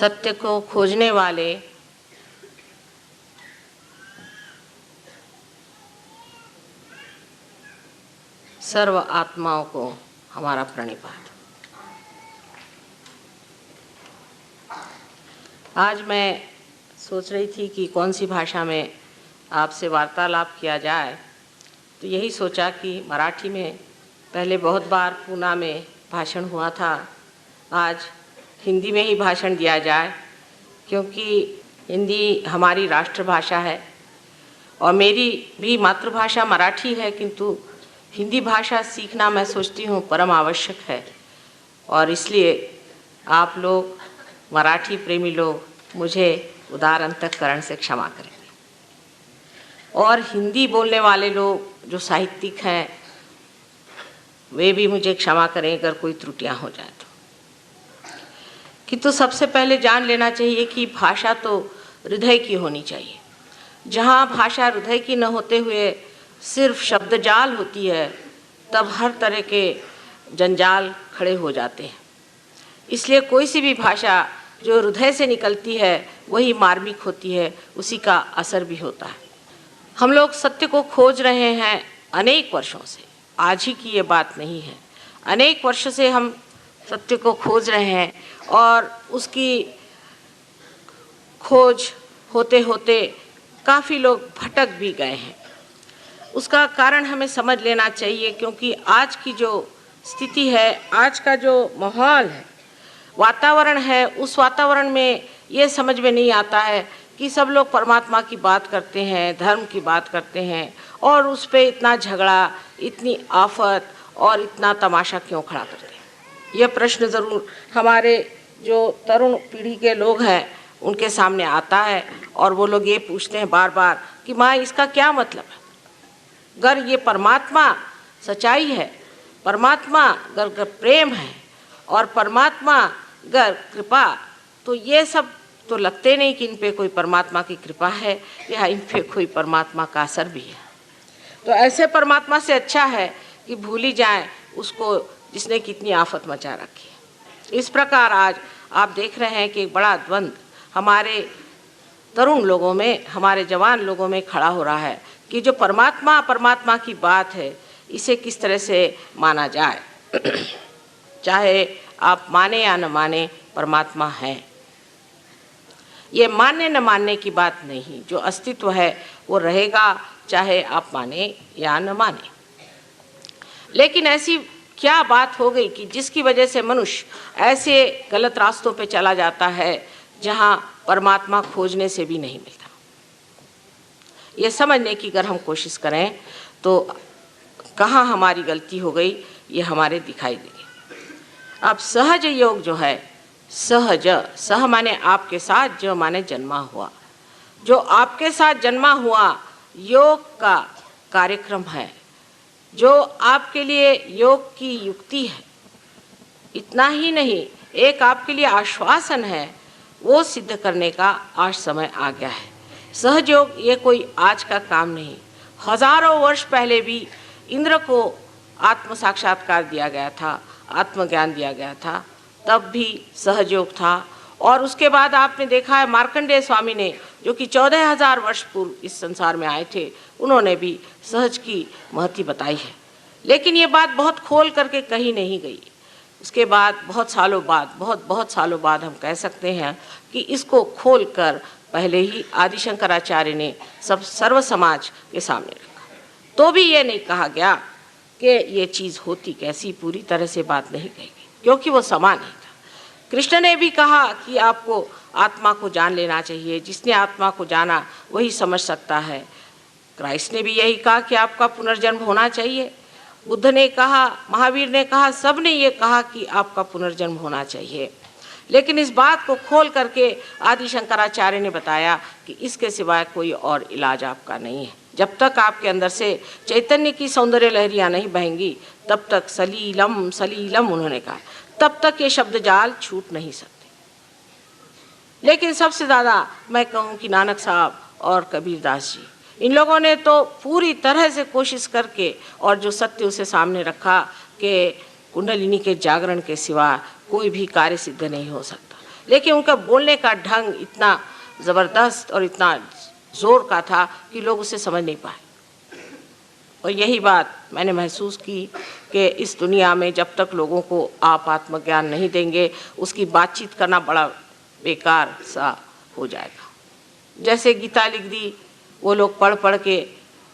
सत्य को खोजने वाले सर्व आत्माओं को हमारा प्रणिपात। आज मैं सोच रही थी कि कौन सी भाषा में आपसे वार्तालाप किया जाए, तो यही सोचा कि मराठी में पहले बहुत बार पूना में भाषण हुआ था, आज हिंदी में ही भाषण दिया जाए, क्योंकि हिंदी हमारी राष्ट्रभाषा है और मेरी भी मातृभाषा मराठी है, किंतु हिंदी भाषा सीखना मैं सोचती हूँ परम आवश्यक है। और इसलिए आप लोग मराठी प्रेमी लोग मुझे उदार अंतःकरण से क्षमा करेंगे, और हिंदी बोलने वाले लोग जो साहित्यिक हैं वे भी मुझे क्षमा करें अगर कोई त्रुटियां हो जाए तो। किंतु सबसे पहले जान लेना चाहिए कि भाषा तो हृदय की होनी चाहिए। जहाँ भाषा हृदय की न होते हुए सिर्फ शब्द जाल होती है, तब हर तरह के जंजाल खड़े हो जाते हैं। इसलिए कोई सी भी भाषा जो हृदय से निकलती है वही मार्मिक होती है, उसी का असर भी होता है। हम लोग सत्य को खोज रहे हैं अनेक वर्षों से, आज ही की ये बात नहीं है। अनेक वर्षों से हम सत्य को खोज रहे हैं और उसकी खोज होते होते काफ़ी लोग भटक भी गए हैं। उसका कारण हमें समझ लेना चाहिए, क्योंकि आज की जो स्थिति है, आज का जो माहौल है, वातावरण है, उस वातावरण में ये समझ में नहीं आता है कि सब लोग परमात्मा की बात करते हैं, धर्म की बात करते हैं, और उस पर इतना झगड़ा, इतनी आफत और इतना तमाशा क्यों खड़ा करते हैं। यह प्रश्न ज़रूर हमारे जो तरुण पीढ़ी के लोग हैं उनके सामने आता है, और वो लोग ये पूछते हैं बार बार कि माँ इसका क्या मतलब है। अगर ये परमात्मा सच्चाई है, परमात्मा अगर प्रेम है और परमात्मा अगर कृपा, तो ये सब तो लगते नहीं कि इन पे कोई परमात्मा की कृपा है या इन पे कोई परमात्मा का असर भी है। तो ऐसे परमात्मा से अच्छा है कि भूल ही जाएं उसको जिसने कितनी आफत मचा रखी है। इस प्रकार आज आप देख रहे हैं कि एक बड़ा द्वंद्व हमारे तरुण लोगों में, हमारे जवान लोगों में खड़ा हो रहा है कि जो परमात्मा की बात है इसे किस तरह से माना जाए। चाहे आप माने या न माने, परमात्मा है। ये मानने न मानने की बात नहीं, जो अस्तित्व है वो रहेगा, चाहे आप माने या न माने। लेकिन ऐसी क्या बात हो गई कि जिसकी वजह से मनुष्य ऐसे गलत रास्तों पे चला जाता है जहाँ परमात्मा खोजने से भी नहीं मिलता। ये समझने की अगर हम कोशिश करें तो कहाँ हमारी गलती हो गई ये हमारे दिखाई देगी। अब सहज योग जो है, सहज, सह माने आपके साथ, जो माने जन्मा हुआ, जो आपके साथ जन्मा हुआ योग का कार्यक्रम है, जो आपके लिए योग की युक्ति है। इतना ही नहीं, एक आपके लिए आश्वासन है, वो सिद्ध करने का आज समय आ गया है। सहयोग ये कोई आज का काम नहीं, हजारों वर्ष पहले भी इंद्र को आत्म साक्षात्कार दिया गया था, आत्मज्ञान दिया गया था, तब भी सहयोग था। और उसके बाद आपने देखा है मार्कंडेय स्वामी ने, जो कि 14,000 वर्ष पूर्व इस संसार में आए थे, उन्होंने भी सहज की महत्व बताई है। लेकिन ये बात बहुत खोल करके कही नहीं गई। उसके बाद बहुत सालों बाद हम कह सकते हैं कि इसको खोल कर पहले ही आदि शंकराचार्य ने सब सर्व समाज के सामने रखा। तो भी ये नहीं कहा गया कि ये चीज़ होती कैसी, पूरी तरह से बात नहीं कही गई, क्योंकि वो समान नहीं था। कृष्ण ने भी कहा कि आपको आत्मा को जान लेना चाहिए, जिसने आत्मा को जाना वही समझ सकता है। क्राइस्ट ने भी यही कहा कि आपका पुनर्जन्म होना चाहिए। बुद्ध ने कहा, महावीर ने कहा, सब ने ये कहा कि आपका पुनर्जन्म होना चाहिए। लेकिन इस बात को खोल करके आदि शंकराचार्य ने बताया कि इसके सिवाय कोई और इलाज आपका नहीं है। जब तक आपके अंदर से चैतन्य की सौंदर्य लहरियाँ नहीं बहेंगी, तब तक सलीलम सलीलम उन्होंने कहा, तब तक ये शब्द जाल छूट नहीं सकते। लेकिन सबसे ज़्यादा मैं कहूँ कि नानक साहब और कबीरदास जी, इन लोगों ने तो पूरी तरह से कोशिश करके और जो सत्य उसे सामने रखा कि कुंडलिनी के जागरण के सिवा कोई भी कार्य सिद्ध नहीं हो सकता। लेकिन उनका बोलने का ढंग इतना ज़बरदस्त और इतना ज़ोर का था कि लोग उसे समझ नहीं पाए। और यही बात मैंने महसूस की कि इस दुनिया में जब तक लोगों को आप आत्मज्ञान नहीं देंगे, उसकी बातचीत करना बड़ा बेकार सा हो जाएगा। जैसे गीता लिख दी, वो लोग पढ़ पढ़ के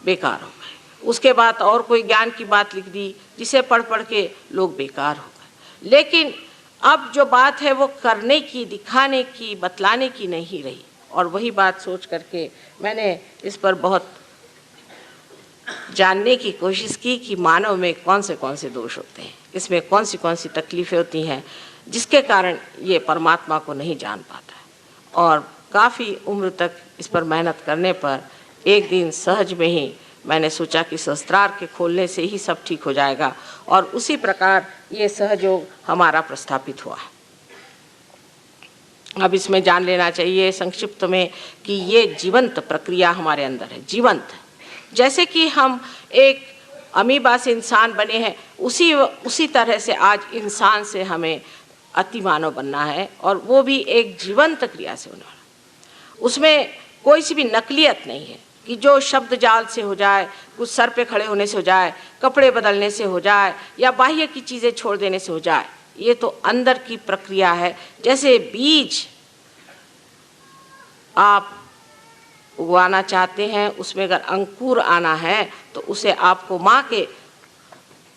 बेकार हो गए। उसके बाद और कोई ज्ञान की बात लिख दी, जिसे पढ़ पढ़ के लोग बेकार हो गए। लेकिन अब जो बात है वो करने की, दिखाने की, बतलाने की नहीं रही। और वही बात सोच करके मैंने इस पर बहुत जानने की कोशिश की कि मानव में कौन से दोष होते हैं, इसमें कौन सी तकलीफ़ें होती हैं जिसके कारण ये परमात्मा को नहीं जान पाता है। और काफ़ी उम्र तक इस पर मेहनत करने पर एक दिन सहज में ही मैंने सोचा कि सहस्त्रार के खोलने से ही सब ठीक हो जाएगा, और उसी प्रकार ये सहयोग हमारा प्रस्थापित हुआ है। अब इसमें जान लेना चाहिए संक्षिप्त में कि ये जीवंत प्रक्रिया हमारे अंदर है, जीवंत। जैसे कि हम एक अमीबा से इंसान बने हैं, उसी तरह से आज इंसान से हमें अतिमानव बनना है, और वो भी एक जीवंत क्रिया से होने वाला। उसमें कोई सी भी नकलियत नहीं है कि जो शब्द जाल से हो जाए, कुछ सर पे खड़े होने से हो जाए, कपड़े बदलने से हो जाए, या बाह्य की चीज़ें छोड़ देने से हो जाए। ये तो अंदर की प्रक्रिया है। जैसे बीज आप उगाना चाहते हैं, उसमें अगर अंकुर आना है तो उसे आपको माँ के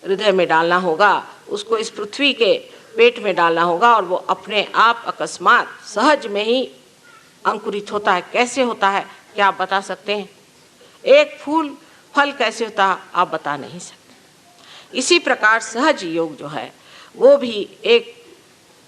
हृदय में डालना होगा, उसको इस पृथ्वी के पेट में डालना होगा, और वो अपने आप अकस्मात सहज में ही अंकुरित होता है। कैसे होता है क्या आप बता सकते हैं? एक फूल फल कैसे होता है आप बता नहीं सकते। इसी प्रकार सहज योग जो है वो भी एक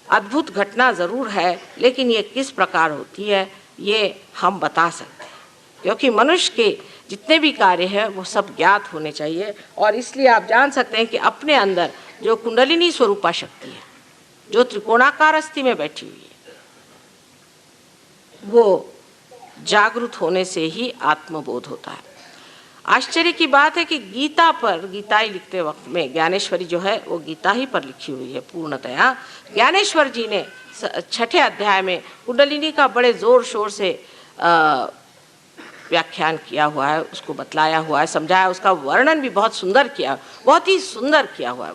अद्भुत घटना ज़रूर है, लेकिन ये किस प्रकार होती है ये हम बता सकते हैं, क्योंकि मनुष्य के जितने भी कार्य हैं वो सब ज्ञात होने चाहिए। और इसलिए आप जान सकते हैं कि अपने अंदर जो कुंडलिनी स्वरूपा शक्ति है, जो त्रिकोणाकार अस्थि में बैठी हुई है, वो जागृत होने से ही आत्मबोध होता है। आश्चर्य की बात है कि गीता पर, गीताई लिखते वक्त में ज्ञानेश्वरी जो है वो गीता ही पर लिखी हुई है पूर्णतया। ज्ञानेश्वर जी ने 6ठे अध्याय में कुंडलिनी का बड़े ज़ोर शोर से व्याख्यान किया हुआ है, उसको बतलाया हुआ है, समझाया, उसका वर्णन भी बहुत सुंदर किया, बहुत ही सुंदर किया हुआ है।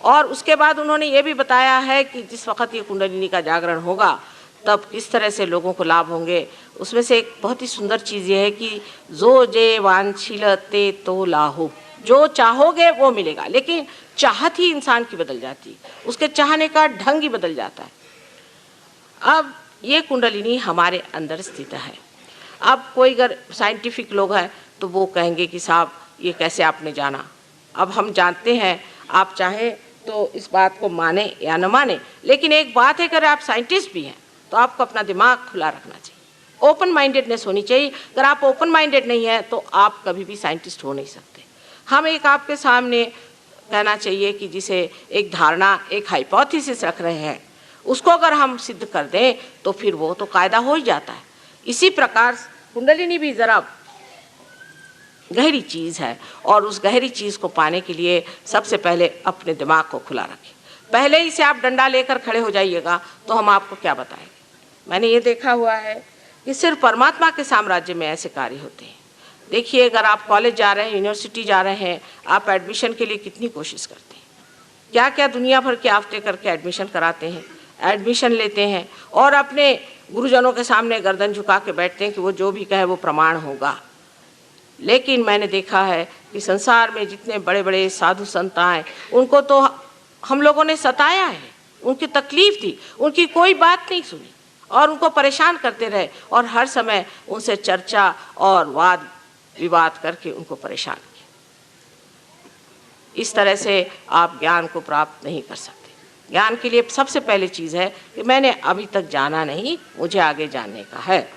और उसके बाद उन्होंने ये भी बताया है कि जिस वक्त ये कुंडलिनी का जागरण होगा तब किस तरह से लोगों को लाभ होंगे। उसमें से एक बहुत ही सुंदर चीज़ ये है कि जो जे वांछिलते तो लाहो, जो चाहोगे वो मिलेगा। लेकिन चाहत ही इंसान की बदल जाती है, उसके चाहने का ढंग ही बदल जाता है। अब ये कुंडलिनी हमारे अंदर स्थित है। अब कोई अगर साइंटिफिक लोग हैं तो वो कहेंगे कि साहब ये कैसे आपने जाना। अब हम जानते हैं, आप चाहें तो इस बात को माने या न माने, लेकिन एक बात है, अगर आप साइंटिस्ट भी हैं तो आपको अपना दिमाग खुला रखना चाहिए, ओपन माइंडेडनेस होनी चाहिए। अगर आप ओपन माइंडेड नहीं हैं तो आप कभी भी साइंटिस्ट हो नहीं सकते। हम एक आपके सामने कहना चाहिए कि जिसे एक धारणा, एक हाइपोथेसिस रख रहे हैं, उसको अगर हम सिद्ध कर दें तो फिर वो तो कायदा हो ही जाता है। इसी प्रकार कुंडलिनी भी ज़रा गहरी चीज़ है, और उस गहरी चीज़ को पाने के लिए सबसे पहले अपने दिमाग को खुला रखें। पहले ही से आप डंडा लेकर खड़े हो जाइएगा तो हम आपको क्या बताएंगे। मैंने ये देखा हुआ है कि सिर्फ परमात्मा के साम्राज्य में ऐसे कार्य होते हैं। देखिए, अगर आप कॉलेज जा रहे हैं, यूनिवर्सिटी जा रहे हैं, आप एडमिशन के लिए कितनी कोशिश करते हैं, क्या क्या दुनिया भर के आफ्ते करके एडमिशन कराते हैं, एडमिशन लेते हैं, और अपने गुरुजनों के सामने गर्दन झुका के बैठते हैं कि वो जो भी कहे वो प्रमाण होगा। लेकिन मैंने देखा है कि संसार में जितने बड़े बड़े साधु संत आए, उनको तो हम लोगों ने सताया है, उनकी तकलीफ थी, उनकी कोई बात नहीं सुनी और उनको परेशान करते रहे, और हर समय उनसे चर्चा और वाद विवाद करके उनको परेशान किया। इस तरह से आप ज्ञान को प्राप्त नहीं कर सकते। ज्ञान के लिए सबसे पहले चीज़ है कि मैंने अभी तक जाना नहीं, मुझे आगे जानने का है,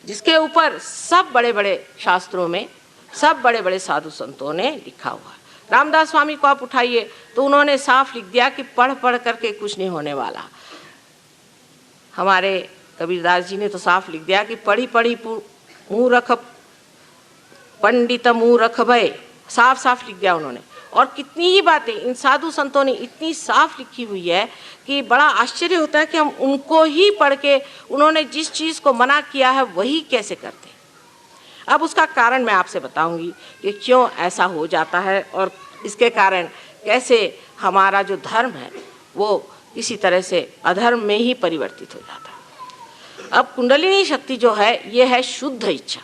जिसके ऊपर सब बड़े बड़े शास्त्रों में, सब बड़े बड़े साधु संतों ने लिखा हुआ है। रामदास स्वामी को आप उठाइए तो उन्होंने साफ लिख दिया कि पढ़ पढ़ करके कुछ नहीं होने वाला। हमारे कबीरदास जी ने तो साफ लिख दिया कि पढ़ी पढ़ी मूर्ख पंडित मूर्ख भय, साफ साफ लिख दिया उन्होंने। और कितनी ही बातें इन साधु संतों ने इतनी साफ लिखी हुई है कि बड़ा आश्चर्य होता है कि हम उनको ही पढ़ के उन्होंने जिस चीज़ को मना किया है वही कैसे करते हैं। अब उसका कारण मैं आपसे बताऊंगी कि क्यों ऐसा हो जाता है और इसके कारण कैसे हमारा जो धर्म है वो किसी तरह से अधर्म में ही परिवर्तित हो जाता है। अब कुंडलिनी शक्ति जो है ये है शुद्ध इच्छा,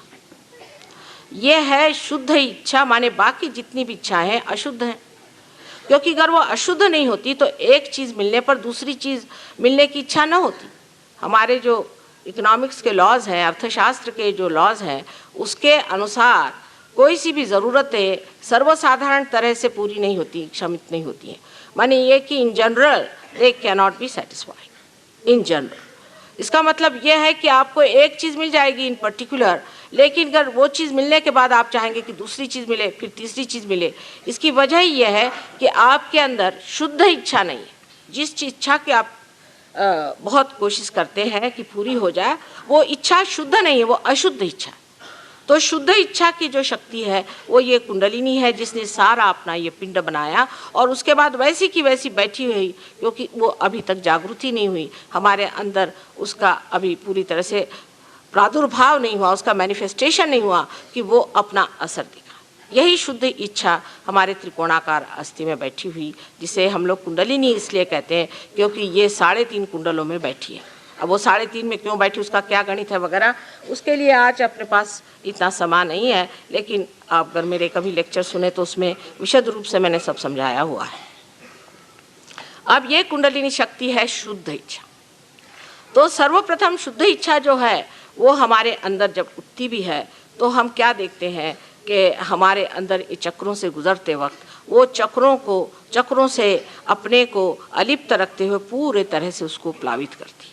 ये है शुद्ध इच्छा, माने बाकी जितनी भी इच्छाएं हैं अशुद्ध हैं, क्योंकि अगर वो अशुद्ध नहीं होती तो एक चीज़ मिलने पर दूसरी चीज़ मिलने की इच्छा न होती। हमारे जो इकोनॉमिक्स के लॉज हैं, अर्थशास्त्र के जो लॉज हैं, उसके अनुसार कोई सी भी ज़रूरतें सर्वसाधारण तरह से पूरी नहीं होती, क्षमित नहीं होती हैं। माने ये कि in general they can not be satisfied in general. इसका मतलब यह है कि आपको एक चीज़ मिल जाएगी इन पर्टिकुलर, लेकिन अगर वो चीज़ मिलने के बाद आप चाहेंगे कि दूसरी चीज़ मिले, फिर तीसरी चीज़ मिले। इसकी वजह यह है कि आपके अंदर शुद्ध इच्छा नहीं है। जिस इच्छा की आप बहुत कोशिश करते हैं कि पूरी हो जाए, वो इच्छा शुद्ध नहीं है, वो अशुद्ध इच्छा। तो शुद्ध इच्छा की जो शक्ति है वो ये कुंडलिनी है, जिसने सारा अपना ये पिंड बनाया और उसके बाद वैसी की वैसी बैठी हुई, क्योंकि वो अभी तक जागृति नहीं हुई हमारे अंदर, उसका अभी पूरी तरह से प्रादुर्भाव नहीं हुआ, उसका मैनिफेस्टेशन नहीं हुआ कि वो अपना असर दिखा। यही शुद्ध इच्छा हमारे त्रिकोणाकार अस्थि में बैठी हुई, जिसे हम लोग कुंडलिनी इसलिए कहते हैं क्योंकि ये 3.5 कुंडलों में बैठी है। अब वो 3.5 में क्यों बैठी, उसका क्या गणित है वगैरह, उसके लिए आज अपने पास इतना समय नहीं है, लेकिन आप अगर मेरे कभी लेक्चर सुने तो उसमें विशद रूप से मैंने सब समझाया हुआ है। अब ये कुंडलिनी शक्ति है शुद्ध इच्छा। तो सर्वप्रथम शुद्ध इच्छा जो है वो हमारे अंदर जब उठती भी है तो हम क्या देखते हैं कि हमारे अंदर ये चक्रों से गुजरते वक्त वो चक्रों से अपने को अलिप्त रखते हुए पूरे तरह से उसको प्लावित करती है।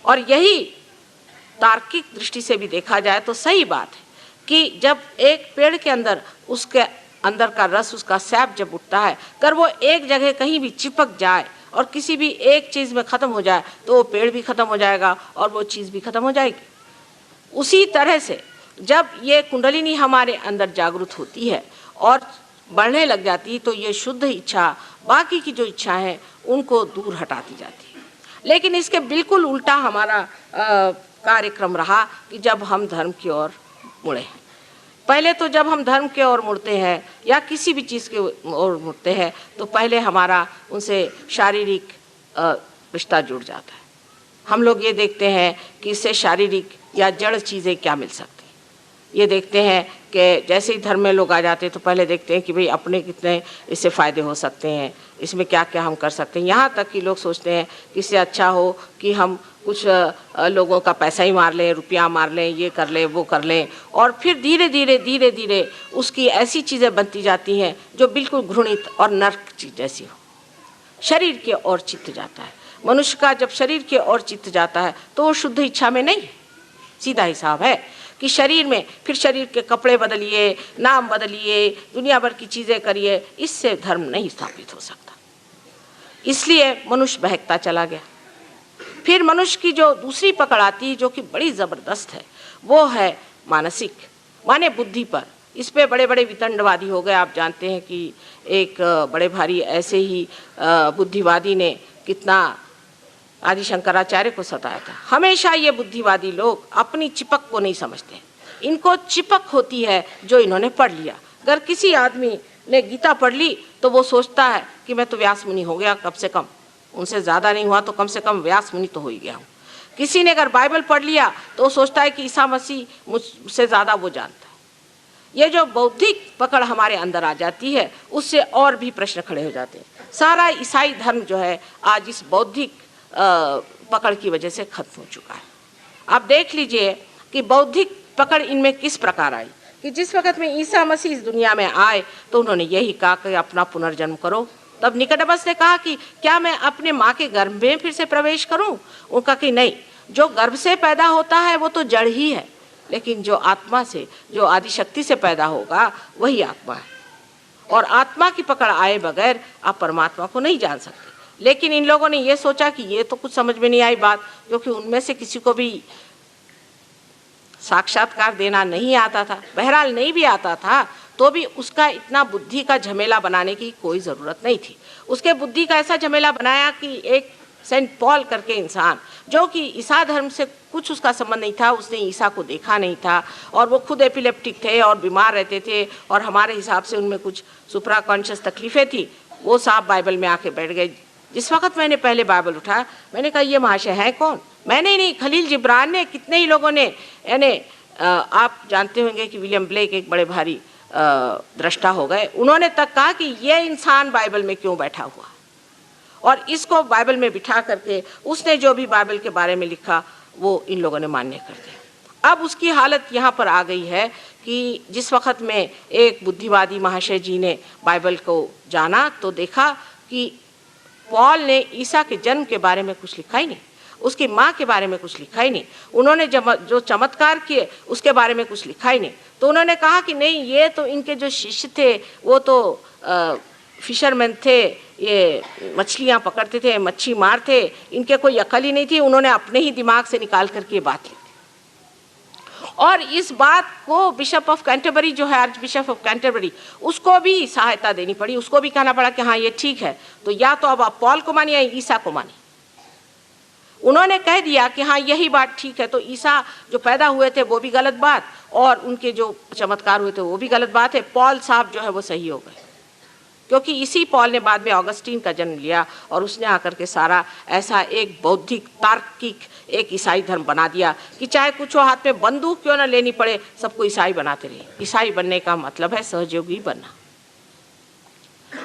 और यही तार्किक दृष्टि से भी देखा जाए तो सही बात है कि जब एक पेड़ के अंदर उसके अंदर का रस, उसका सैप जब उठता है, अगर वो एक जगह कहीं भी चिपक जाए और किसी भी एक चीज़ में ख़त्म हो जाए तो वो पेड़ भी ख़त्म हो जाएगा और वो चीज़ भी ख़त्म हो जाएगी। उसी तरह से जब ये कुंडलिनी हमारे अंदर जागृत होती है और बढ़ने लग जाती है तो ये शुद्ध इच्छा बाकी की जो इच्छा है उनको दूर हटाती जाती है। लेकिन इसके बिल्कुल उल्टा हमारा कार्यक्रम रहा कि जब हम धर्म की ओर मुड़े। पहले तो जब हम धर्म के ओर मुड़ते हैं या किसी भी चीज़ के ओर मुड़ते हैं तो पहले हमारा उनसे शारीरिक रिश्ता जुड़ जाता है। हम लोग ये देखते हैं कि इससे शारीरिक या जड़ चीज़ें क्या मिल सकती हैं। ये देखते हैं कि जैसे ही धर्म में लोग आ जाते हैं तो पहले देखते हैं कि भाई अपने कितने इससे फ़ायदे हो सकते हैं, इसमें क्या क्या हम कर सकते हैं। यहाँ तक कि लोग सोचते हैं कि इससे अच्छा हो कि हम कुछ लोगों का पैसा ही मार लें, रुपया मार लें, ये कर लें, वो कर लें, और फिर धीरे धीरे उसकी ऐसी चीज़ें बनती जाती हैं जो बिल्कुल घृणित और नर्क चीज़ जैसी हो। शरीर के ओर चित्त जाता है। मनुष्य का जब शरीर के ओर चित्त जाता है तो वो शुद्ध इच्छा में नहीं है। सीधा हिसाब है कि शरीर में फिर शरीर के कपड़े बदलिए, नाम बदलिए, दुनिया भर की चीज़ें करिए, इससे धर्म नहीं स्थापित हो सकता। इसलिए मनुष्य बहकता चला गया। फिर मनुष्य की जो दूसरी पकड़ आती है जो कि बड़ी ज़बरदस्त है, वो है मानसिक, माने बुद्धि पर। इस पे बड़े बड़े वितंडवादी हो गए। आप जानते हैं कि एक बड़े भारी ऐसे ही बुद्धिवादी ने कितना आदि शंकराचार्य को सताया था। हमेशा ये बुद्धिवादी लोग अपनी चिपक को नहीं समझते। इनको चिपक होती है जो इन्होंने पढ़ लिया। अगर किसी आदमी ने गीता पढ़ ली तो वो सोचता है कि मैं तो व्यास मुनि हो गया, कम से कम उनसे ज़्यादा नहीं हुआ तो कम से कम व्यास मुनि तो हो ही गया हूँ। किसी ने अगर बाइबल पढ़ लिया तो वो सोचता है कि ईसा मसीह मुझसे ज़्यादा वो जानता है। ये जो बौद्धिक पकड़ हमारे अंदर आ जाती है उससे और भी प्रश्न खड़े हो जाते हैं। सारा ईसाई धर्म जो है आज इस बौद्धिक पकड़ की वजह से खत्म हो चुका है। आप देख लीजिए कि बौद्धिक पकड़ इनमें किस प्रकार आई कि जिस वक्त में ईसा मसीह इस दुनिया में आए तो उन्होंने यही कहा कि अपना पुनर्जन्म करो। तब निकोडेमस ने कहा कि क्या मैं अपने माँ के गर्भ में फिर से प्रवेश करूं? उनका कि नहीं, जो गर्भ से पैदा होता है वो तो जड़ ही है, लेकिन जो आत्मा से, जो आदिशक्ति से पैदा होगा वही आत्मा है। और आत्मा की पकड़ आए बगैर आप परमात्मा को नहीं जान सकते। लेकिन इन लोगों ने ये सोचा कि ये तो कुछ समझ में नहीं आई बात, क्योंकि उनमें से किसी को भी साक्षात्कार देना नहीं आता था। बहरहाल नहीं भी आता था तो भी उसका इतना बुद्धि का झमेला बनाने की कोई ज़रूरत नहीं थी। उसके बुद्धि का ऐसा झमेला बनाया कि एक सेंट पॉल करके इंसान, जो कि ईसा धर्म से कुछ उसका संबंध नहीं था, उसने ईसा को देखा नहीं था और वो खुद एपिलेप्टिक थे और बीमार रहते थे और हमारे हिसाब से उनमें कुछ सुप्रा कॉन्शियस तकलीफ़ें थी, वो साहब बाइबल में आके बैठ गए। जिस वक्त मैंने पहले बाइबल उठाया, मैंने कहा ये महाशय हैं कौन? मैंने नहीं, खलील जिब्रान ने, कितने ही लोगों ने, यानी आप जानते होंगे कि विलियम ब्लेक एक बड़े भारी दृष्टा हो गए, उन्होंने तक कहा कि ये इंसान बाइबल में क्यों बैठा हुआ, और इसको बाइबल में बिठा करके उसने जो भी बाइबल के बारे में लिखा वो इन लोगों ने मान्य कर दिया। अब उसकी हालत यहाँ पर आ गई है कि जिस वक्त में एक बुद्धिवादी महाशय जी ने बाइबल को जाना तो देखा कि पॉल ने ईसा के जन्म के बारे में कुछ लिखा ही नहीं, उसकी माँ के बारे में कुछ लिखा ही नहीं, उन्होंने जो चमत्कार किए उसके बारे में कुछ लिखा ही नहीं। तो उन्होंने कहा कि नहीं, ये तो इनके जो शिष्य थे वो तो फिशरमैन थे, ये मछलियाँ पकड़ते थे, मच्छी मारते, इनके कोई अकल ही नहीं थी, उन्होंने अपने ही दिमाग से निकाल करके ये बात लिखी। और इस बात को बिशप ऑफ कैंटरबरी जो है, आर्च बिशप ऑफ कैंटरबरी, उसको भी सहायता देनी पड़ी, उसको भी कहना पड़ा कि हाँ ये ठीक है, तो या तो अब आप पॉल को मानिए या ईसा को मानिए। उन्होंने कह दिया कि हाँ यही बात ठीक है, तो ईसा जो पैदा हुए थे वो भी गलत बात और उनके जो चमत्कार हुए थे वो भी गलत बात है। पॉल साहब जो है वो सही हो गए, क्योंकि इसी पॉल ने बाद में ऑगस्टीन का जन्म लिया और उसने आकर के सारा ऐसा एक बौद्धिक तार्किक एक ईसाई धर्म बना दिया कि चाहे कुछ हो, हाथ में बंदूक क्यों ना लेनी पड़े, सबको ईसाई बनाते रहे। ईसाई बनने का मतलब है सहयोगी बनना,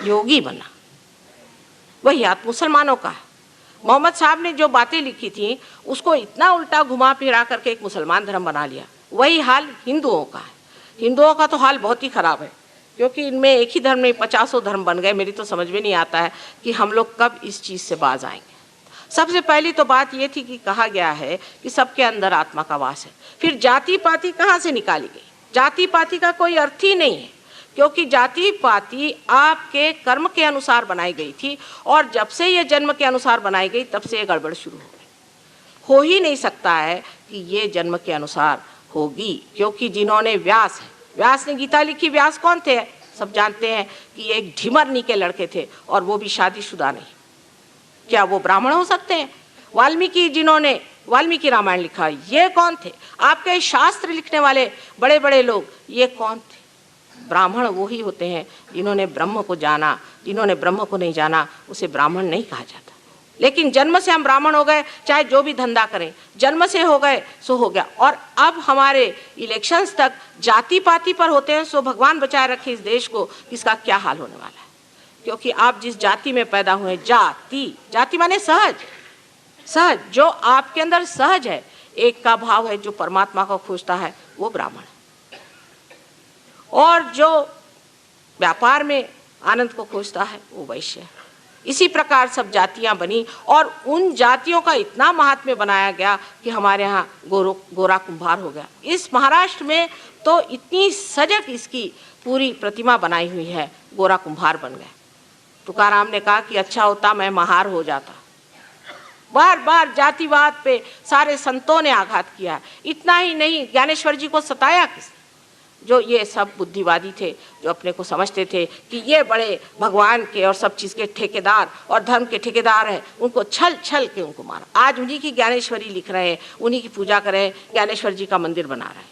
योगी बनना, वही हाथ मुसलमानों का है। मोहम्मद साहब ने जो बातें लिखी थी उसको इतना उल्टा घुमा फिरा करके एक मुसलमान धर्म बना लिया। वही हाल हिंदुओं का है। हिंदुओं का तो हाल बहुत ही ख़राब है, क्योंकि इनमें एक ही धर्म नहीं 50 धर्म बन गए। मेरी तो समझ में नहीं आता है कि हम लोग कब इस चीज़ से बाज आएंगे। सबसे पहली तो बात ये थी कि कहा गया है कि सबके अंदर आत्मा का वास है। फिर जाति पाति कहाँ से निकाली गई? जाति पाति का कोई अर्थ ही नहीं है, क्योंकि जाति पाति आपके कर्म के अनुसार बनाई गई थी और जब से ये जन्म के अनुसार बनाई गई तब से ये गड़बड़ शुरू हो गई। हो ही नहीं सकता है कि ये जन्म के अनुसार होगी, क्योंकि जिन्होंने व्यास ने गीता लिखी, व्यास कौन थे? सब जानते हैं कि एक ढिमरनी के लड़के थे और वो भी शादीशुदा नहीं। क्या वो ब्राह्मण हो सकते हैं? वाल्मीकि जिन्होंने वाल्मीकि रामायण लिखा, ये कौन थे? आपके शास्त्र लिखने वाले बड़े बड़े लोग, ये कौन थे? ब्राह्मण वो ही होते हैं जिन्होंने ब्रह्म को जाना। जिन्होंने ब्रह्म को नहीं जाना उसे ब्राह्मण नहीं कहा जाता। लेकिन जन्म से हम ब्राह्मण हो गए, चाहे जो भी धंधा करें, जन्म से हो गए सो हो गया। और अब हमारे इलेक्शंस तक जाति पाति पर होते हैं। सो भगवान बचाए रखे इस देश को, इसका क्या हाल होने वाला है। क्योंकि आप जिस जाति में पैदा हुए, जाति माने सहज, जो आपके अंदर सहज है, एक का भाव है, जो परमात्मा को खोजता है वो ब्राह्मण है, और जो व्यापार में आनंद को खोजता है वो वैश्य है। इसी प्रकार सब जातियां बनी और उन जातियों का इतना महात्म्य बनाया गया कि हमारे यहाँ गोरा कुंभार हो गया। इस महाराष्ट्र में तो इतनी सजग इसकी पूरी प्रतिमा बनाई हुई है, गोरा कुंभार बन गए। तुकाराम ने कहा कि अच्छा होता मैं महार हो जाता। बार बार जातिवाद पे सारे संतों ने आघात किया। इतना ही नहीं, ज्ञानेश्वर जी को सताया किसने? जो ये सब बुद्धिवादी थे, जो अपने को समझते थे कि ये बड़े भगवान के और सब चीज़ के ठेकेदार और धर्म के ठेकेदार हैं, उनको छल के उनको मारा। आज उन्हीं की ज्ञानेश्वरी लिख रहे हैं, उन्हीं की पूजा कर रहे हैं, ज्ञानेश्वर जी का मंदिर बना रहे हैं।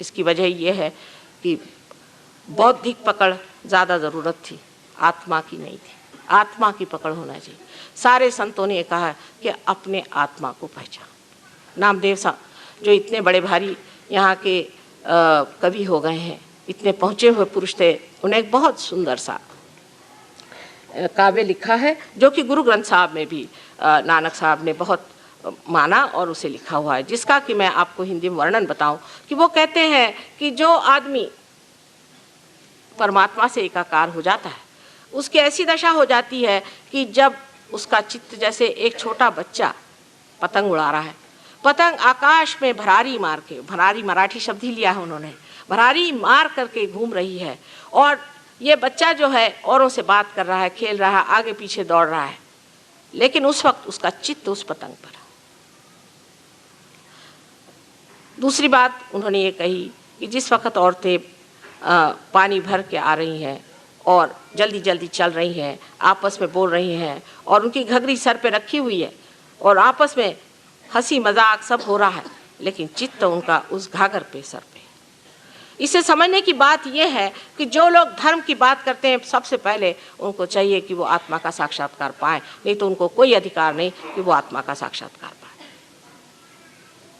इसकी वजह ये है कि बौद्धिक पकड़ ज़्यादा ज़रूरत थी, आत्मा की नहीं थी। आत्मा की पकड़ होना चाहिए। सारे संतों ने कहा कि अपने आत्मा को पहचान। नामदेव साहब जो इतने बड़े भारी यहाँ के कवि हो गए हैं, इतने पहुँचे हुए पुरुष थे, उन्हें एक बहुत सुंदर सा काव्य लिखा है जो कि गुरु ग्रंथ साहब में भी नानक साहब ने बहुत माना और उसे लिखा हुआ है, जिसका कि मैं आपको हिंदी में वर्णन बताऊं कि वो कहते हैं कि जो आदमी परमात्मा से एकाकार हो जाता है, उसकी ऐसी दशा हो जाती है कि जब उसका चित्त, जैसे एक छोटा बच्चा पतंग उड़ा रहा है, पतंग आकाश में भरारी मार के, भरारी मराठी शब्द ही लिया है उन्होंने, भरारी मार करके घूम रही है, और ये बच्चा जो है औरों से बात कर रहा है, खेल रहा है, आगे पीछे दौड़ रहा है, लेकिन उस वक्त उसका चित्त उस पतंग पर। दूसरी बात उन्होंने ये कही कि जिस वक्त औरतें पानी भर के आ रही हैं और जल्दी जल्दी चल रही हैं, आपस में बोल रही हैं और उनकी घघरी सर पे रखी हुई है और आपस में हंसी मजाक सब हो रहा है, लेकिन चित्त उनका उस घाघर पे, सर पे। इसे समझने की बात यह है कि जो लोग धर्म की बात करते हैं सबसे पहले उनको चाहिए कि वो आत्मा का साक्षात्कार पाएं, नहीं तो उनको कोई अधिकार नहीं कि वो आत्मा का साक्षात्कार पाएं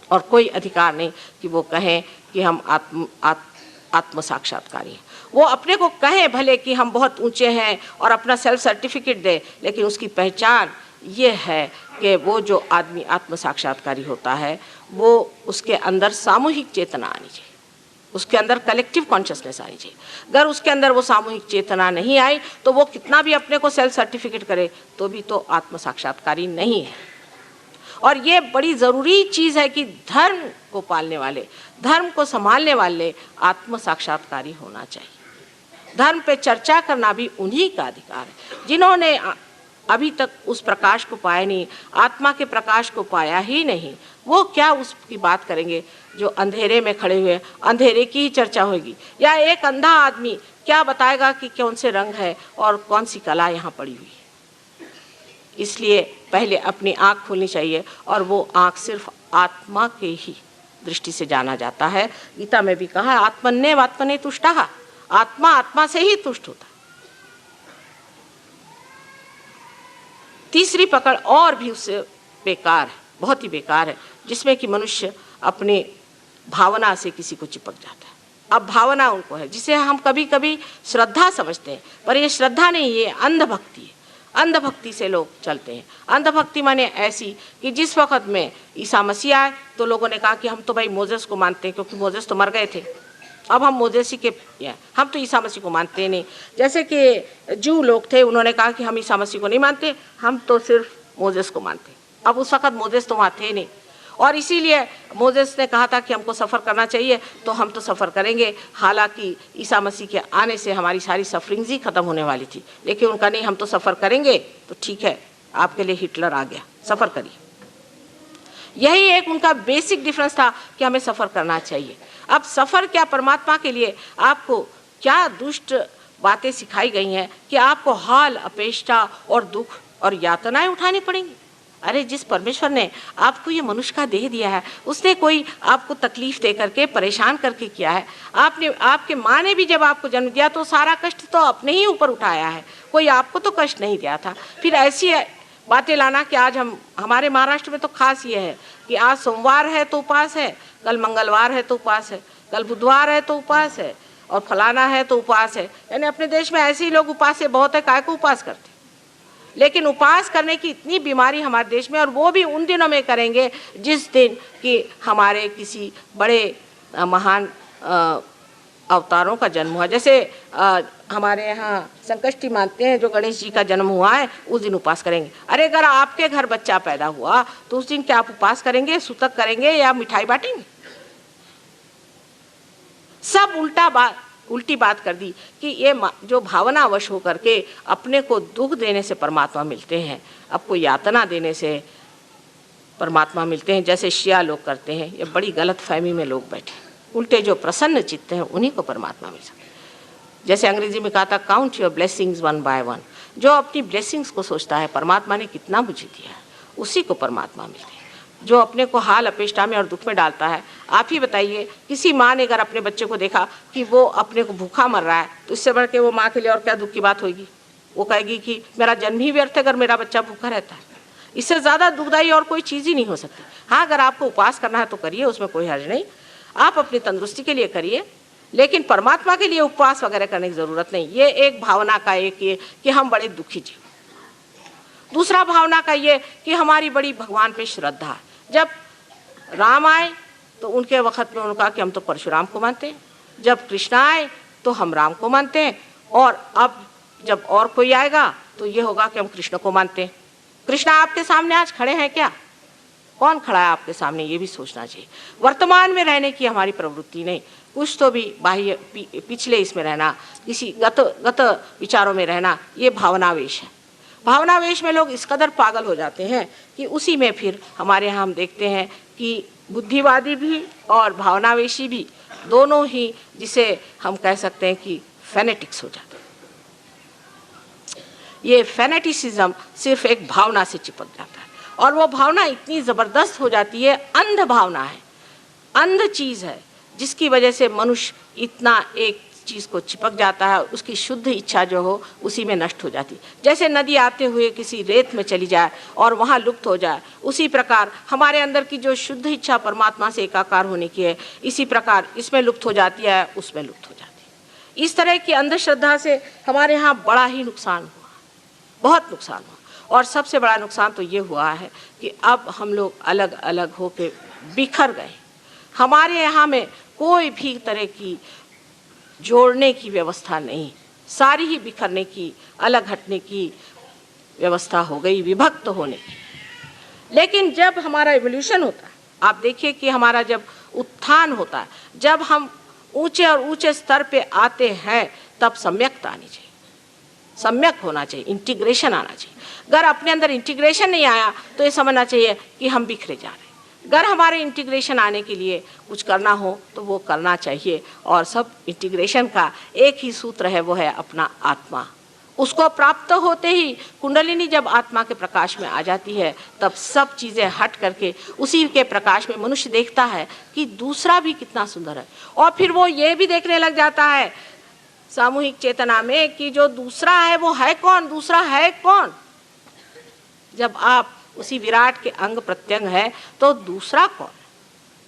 और कोई अधिकार नहीं कि वो कहें कि हम आत्म साक्षात्कारी हैं। वो अपने को कहें भले कि हम बहुत ऊंचे हैं और अपना सेल्फ सर्टिफिकेट दे, लेकिन उसकी पहचान ये है कि वो जो आदमी आत्म साक्षात्कारी होता है वो उसके अंदर सामूहिक चेतना आनी चाहिए, उसके अंदर कलेक्टिव कॉन्शियसनेस आनी चाहिए। अगर उसके अंदर वो सामूहिक चेतना नहीं आई तो वो कितना भी अपने को सेल्फ सर्टिफिकेट करे तो भी तो आत्म साक्षात्कारी नहीं है। और ये बड़ी ज़रूरी चीज़ है कि धर्म को पालने वाले, धर्म को संभालने वाले आत्म साक्षात्कारी होना चाहिए। धर्म पे चर्चा करना भी उन्हीं का अधिकार है जिन्होंने अभी तक उस प्रकाश को पाया नहीं, आत्मा के प्रकाश को पाया ही नहीं। वो क्या उसकी बात करेंगे जो अंधेरे में खड़े हुए, अंधेरे की ही चर्चा होगी। या एक अंधा आदमी क्या बताएगा कि कौन से रंग है और कौन सी कला यहाँ पड़ी हुई है। इसलिए पहले अपनी आँख खोलनी चाहिए और वो आँख सिर्फ आत्मा के ही दृष्टि से जाना जाता है। गीता में भी कहा आत्मन्नेव आत्मने तुष्टः, आत्मा आत्मा से ही तुष्ट होता है। तीसरी पकड़ और भी उससे बेकार है, बहुत ही बेकार है, जिसमें कि मनुष्य अपने भावना से किसी को चिपक जाता है। अब भावना उनको है जिसे हम कभी कभी श्रद्धा समझते हैं, पर ये श्रद्धा नहीं, ये अंधभक्ति है। अंधभक्ति से लोग चलते हैं। अंधभक्ति माने ऐसी कि जिस वक्त में ईसा मसीह आए तो लोगों ने कहा कि हम तो भाई मोजेस को मानते हैं क्योंकि मोजेस तो मर गए थे, अब हम मोजेस ही के, हम तो ईसा मसीह को मानते नहीं। जैसे कि जू लोग थे, उन्होंने कहा कि हम ईसा मसीह को नहीं मानते, हम तो सिर्फ मोजेस को मानते। अब उस वक्त मोजेस तो वहाँ थे नहीं और इसीलिए मोजेस ने कहा था कि हमको सफ़र करना चाहिए तो हम तो सफ़र करेंगे। हालांकि ईसा मसीह के आने से हमारी सारी सफरिंग्स ही ख़त्म होने वाली थी, लेकिन उनका नहीं, हम तो सफ़र करेंगे। तो ठीक है, आपके लिए हिटलर आ गया, सफ़र करिए। यही एक उनका बेसिक डिफरेंस था कि हमें सफ़र करना चाहिए। अब सफ़र क्या, परमात्मा के लिए आपको क्या दुष्ट बातें सिखाई गई हैं कि आपको हाल अपेष्टा और दुख और यातनाएं उठानी पड़ेंगी। अरे जिस परमेश्वर ने आपको ये मनुष्य का देह दिया है, उसने कोई आपको तकलीफ दे करके, परेशान करके किया है। आपके माँ ने भी जब आपको जन्म दिया तो सारा कष्ट तो अपने ही ऊपर उठाया है, कोई आपको तो कष्ट नहीं दिया था। फिर ऐसी बातें लाना कि आज हमारे महाराष्ट्र में तो खास ये है कि आज सोमवार है तो उपवास है, कल मंगलवार है तो उपवास है, कल बुधवार है तो उपवास है और फलाना है तो उपवास है। यानी अपने देश में ऐसे ही लोग उपवास से बहुत है, काय को उपवास करते। लेकिन उपवास करने की इतनी बीमारी हमारे देश में, और वो भी उन दिनों में करेंगे जिस दिन कि हमारे किसी बड़े महान अवतारों का जन्म हुआ। जैसे हमारे यहाँ संकष्टी मानते हैं, जो गणेश जी का जन्म हुआ है उस दिन उपवास करेंगे। अरे अगर आपके घर बच्चा पैदा हुआ तो उस दिन क्या आप उपवास करेंगे, सूतक करेंगे या मिठाई बांटेंगे? सब उल्टी बात कर दी कि ये जो भावनावश होकर के अपने को दुख देने से परमात्मा मिलते हैं, आपको यातना देने से परमात्मा मिलते हैं, जैसे शिया लोग करते हैं। ये बड़ी गलत फहमी में लोग बैठे। उल्टे जो प्रसन्न चित्त हैं उन्हीं को परमात्मा मिल सकते। जैसे अंग्रेजी में कहा था, count your blessings one by one. जो अपनी ब्लेसिंग्स को सोचता है परमात्मा ने कितना मुझे दिया है, उसी को परमात्मा मिलते हैं। जो अपने को हाल अपेष्टा में और दुख में डालता है, आप ही बताइए, किसी माँ ने अगर अपने बच्चे को देखा कि वो अपने को भूखा मर रहा है तो इससे बढ़ के वो माँ के लिए और क्या दुख की बात होगी? वो कहेगी कि मेरा जन्म ही व्यर्थ है अगर मेरा बच्चा भूखा रहता है। इससे ज़्यादा दुखदाई और कोई चीज़ ही नहीं हो सकती। हाँ, अगर आपको उपवास करना है तो करिए, उसमें कोई हर्ज नहीं, आप अपनी तंदुरुस्ती के लिए करिए, लेकिन परमात्मा के लिए उपवास वगैरह करने की ज़रूरत नहीं। ये एक भावना का एक ये कि हम बड़े दुखी जीव। दूसरा भावना का ये कि हमारी बड़ी भगवान पे श्रद्धा है। जब राम आए तो उनके वक़्त में उन्होंने कहा कि हम तो परशुराम को मानते हैं, जब कृष्ण आए तो हम राम को मानते हैं, और अब जब और कोई आएगा तो ये होगा कि हम कृष्ण को मानते हैं। कृष्ण आपके सामने आज खड़े हैं क्या? कौन खड़ा है आपके सामने, ये भी सोचना चाहिए। वर्तमान में रहने की हमारी प्रवृत्ति नहीं, कुछ तो भी बाह्य पिछले इसमें रहना, किसी गत विचारों में रहना, ये भावनावेश है। भावनावेश में लोग इस कदर पागल हो जाते हैं कि उसी में फिर हमारे यहाँ हम देखते हैं कि बुद्धिवादी भी और भावनावेशी भी दोनों ही, जिसे हम कह सकते हैं कि फेनेटिक्स हो जाते हैं। ये फेनेटिसिज्म सिर्फ एक भावना से चिपक जाता है, और वो भावना इतनी ज़बरदस्त हो जाती है, अंध भावना है, अंध चीज़ है, जिसकी वजह से मनुष्य इतना एक चीज़ को चिपक जाता है, उसकी शुद्ध इच्छा जो हो उसी में नष्ट हो जाती है। जैसे नदी आते हुए किसी रेत में चली जाए और वहाँ लुप्त हो जाए, उसी प्रकार हमारे अंदर की जो शुद्ध इच्छा परमात्मा से एकाकार होने की है, इसी प्रकार इसमें लुप्त हो जाती है, उसमें लुप्त हो जाती है। इस तरह की अंधश्रद्धा से हमारे यहाँ बड़ा ही नुकसान हुआ, बहुत नुकसान हुआ। और सबसे बड़ा नुकसान तो ये हुआ है कि अब हम लोग अलग अलग होकर बिखर गए। हमारे यहाँ में कोई भी तरह की जोड़ने की व्यवस्था नहीं, सारी ही बिखरने की, अलग हटने की व्यवस्था हो गई, विभक्त होने की। लेकिन जब हमारा एवोल्यूशन होता है, आप देखिए कि हमारा जब उत्थान होता है, जब हम ऊंचे और ऊंचे स्तर पे आते हैं, तब सम्यकता आनी चाहिए, सम्यक होना चाहिए, इंटीग्रेशन आना चाहिए। अगर अपने अंदर इंटीग्रेशन नहीं आया तो ये समझना चाहिए कि हम बिखरे जा रहे हैं। अगर हमारे इंटीग्रेशन आने के लिए कुछ करना हो तो वो करना चाहिए, और सब इंटीग्रेशन का एक ही सूत्र है, वो है अपना आत्मा। उसको प्राप्त होते ही कुंडलिनी जब आत्मा के प्रकाश में आ जाती है, तब सब चीज़ें हट करके उसी के प्रकाश में मनुष्य देखता है कि दूसरा भी कितना सुंदर है, और फिर वो ये भी देखने लग जाता है सामूहिक चेतना में कि जो दूसरा है वो है कौन, दूसरा है कौन। जब आप उसी विराट के अंग प्रत्यंग है तो दूसरा कौन,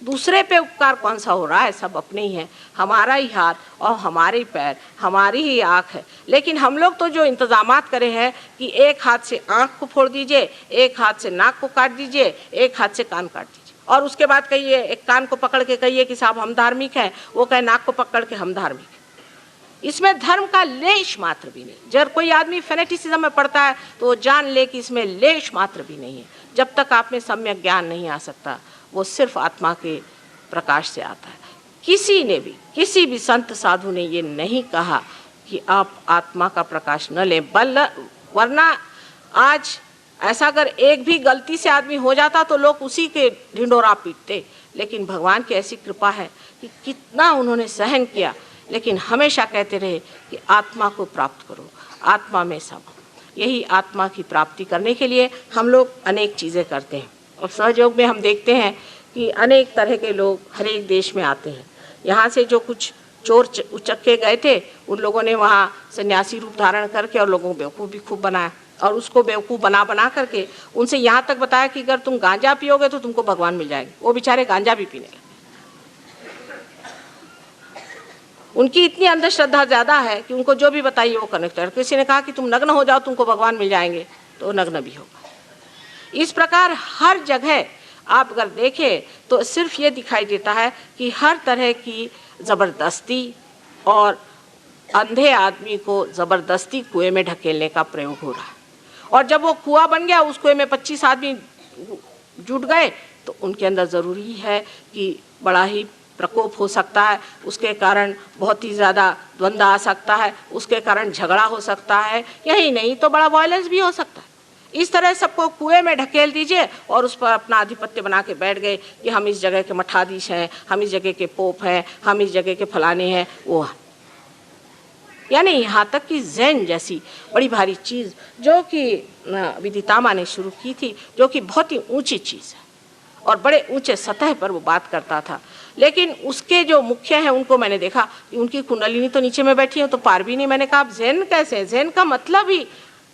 दूसरे पे उपकार कौन सा हो रहा है, सब अपने ही है, हमारा ही हाथ और हमारे ही पैर, हमारी ही आँख है। लेकिन हम लोग तो जो इंतजामात करे हैं कि एक हाथ से आँख को फोड़ दीजिए, एक हाथ से नाक को काट दीजिए, एक हाथ से कान काट दीजिए, और उसके बाद कहिए, एक कान को पकड़ के कहिए कि साहब हम धार्मिक हैं, वो कहे नाक को पकड़ के हम धार्मिक हैं। इसमें धर्म का लेश मात्र भी नहीं। जब कोई आदमी फेनेटिसिज्म में पड़ता है तो वो जान ले कि इसमें लेश मात्र भी नहीं है। जब तक आप में सम्यक ज्ञान नहीं आ सकता, वो सिर्फ आत्मा के प्रकाश से आता है। किसी ने भी, किसी भी संत साधु ने ये नहीं कहा कि आप आत्मा का प्रकाश न लें, वरना आज ऐसा अगर एक भी गलती से आदमी हो जाता तो लोग उसी के ढिंढोरा पीटते। लेकिन भगवान की ऐसी कृपा है कि कितना उन्होंने सहन किया, लेकिन हमेशा कहते रहे कि आत्मा को प्राप्त करो, आत्मा में सब। यही आत्मा की प्राप्ति करने के लिए हम लोग अनेक चीज़ें करते हैं, और सहयोग में हम देखते हैं कि अनेक तरह के लोग हर एक देश में आते हैं। यहाँ से जो कुछ चोर उचक्के गए थे, उन लोगों ने वहाँ सन्यासी रूप धारण करके और लोगों को बेवकूफ़ भी खूब बनाया, और उसको बेवकूफ़ बना बना करके उनसे यहाँ तक बताया कि अगर तुम गांजा पियोगे तो तुमको भगवान मिल जाएंगे। वो बेचारे गांजा भी पीने लगे। उनकी इतनी अंधश्रद्धा ज़्यादा है कि उनको जो भी बताइए वो कनेक्ट है। किसी ने कहा कि तुम नग्न हो जाओ तुमको भगवान मिल जाएंगे, तो नग्न भी होगा। इस प्रकार हर जगह आप अगर देखें तो सिर्फ ये दिखाई देता है कि हर तरह की ज़बरदस्ती और अंधे आदमी को ज़बरदस्ती कुएं में ढकेलने का प्रयोग हो रहा है, और जब वो कुआं बन गया, उस कुएं में 25 आदमी जुट गए, तो उनके अंदर ज़रूरी है कि बड़ा ही प्रकोप हो सकता है, उसके कारण बहुत ही ज़्यादा द्वंद्व आ सकता है, उसके कारण झगड़ा हो सकता है, यही नहीं तो बड़ा वायलेंस भी हो सकता है। इस तरह सबको कुएं में ढकेल दीजिए और उस पर अपना आधिपत्य बना के बैठ गए कि हम इस जगह के मठाधीश हैं, हम इस जगह के पोप हैं, हम इस जगह के फलाने हैं, वो। यानी यहाँ तक कि ज़ैन जैसी बड़ी भारी चीज़ जो कि विदितामा ने शुरू की थी, जो कि बहुत ही ऊंची चीज़ है और बड़े ऊंचे सतह पर वो बात करता था, लेकिन उसके जो मुख्य हैं उनको मैंने देखा कि उनकी कुंडलिनी तो नीचे में बैठी है, तो पार भी नहीं। मैंने कहा आप ज़ैन कैसे? ज़ैन का मतलब ही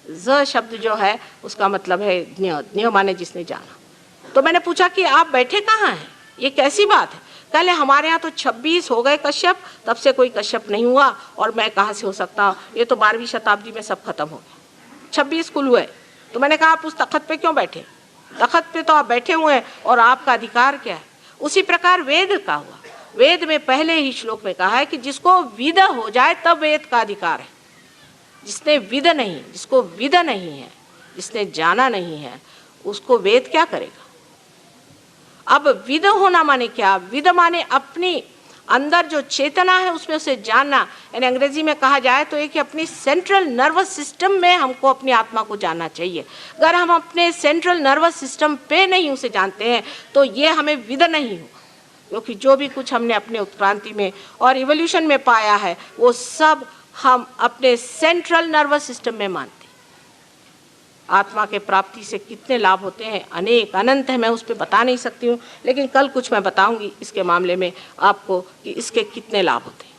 ज शब्द जो है उसका मतलब है ज्ञ, ज्ञ माने जिसने जाना। तो मैंने पूछा कि आप बैठे कहाँ हैं, ये कैसी बात है? पहले हमारे यहाँ तो 26 हो गए कश्यप, तब से कोई कश्यप नहीं हुआ, और मैं कहाँ से हो सकता हूँ, ये तो 12वीं शताब्दी में सब खत्म हो गया, 26 कुल हुए। तो मैंने कहा आप उस तख्त पे क्यों बैठे? तख्त पे तो आप बैठे हुए हैं और आपका अधिकार क्या है? उसी प्रकार वेद का हुआ। वेद में पहले ही श्लोक में कहा है कि जिसको विद हो जाए तब वेद का अधिकार है। जिसने विद नहीं, जिसको विद नहीं है, जिसने जाना नहीं है, उसको वेद क्या करेगा? अब विद होना माने क्या? विद माने अपनी अंदर जो चेतना है उसमें उसे जानना। यानी अंग्रेजी में कहा जाए तो एक अपनी सेंट्रल नर्वस सिस्टम में हमको अपनी आत्मा को जानना चाहिए। अगर हम अपने सेंट्रल नर्वस सिस्टम पे नहीं उसे जानते हैं तो ये हमें विद नहीं हुआ। क्योंकि जो भी कुछ हमने अपने उत्क्रांति में और इवोल्यूशन में पाया है वो सब हम अपने सेंट्रल नर्वस सिस्टम में मानते हैं। आत्मा के प्राप्ति से कितने लाभ होते हैं, अनेक अनंत है, मैं उस पर बता नहीं सकती हूँ, लेकिन कल कुछ मैं बताऊंगी इसके मामले में आपको कि इसके कितने लाभ होते हैं,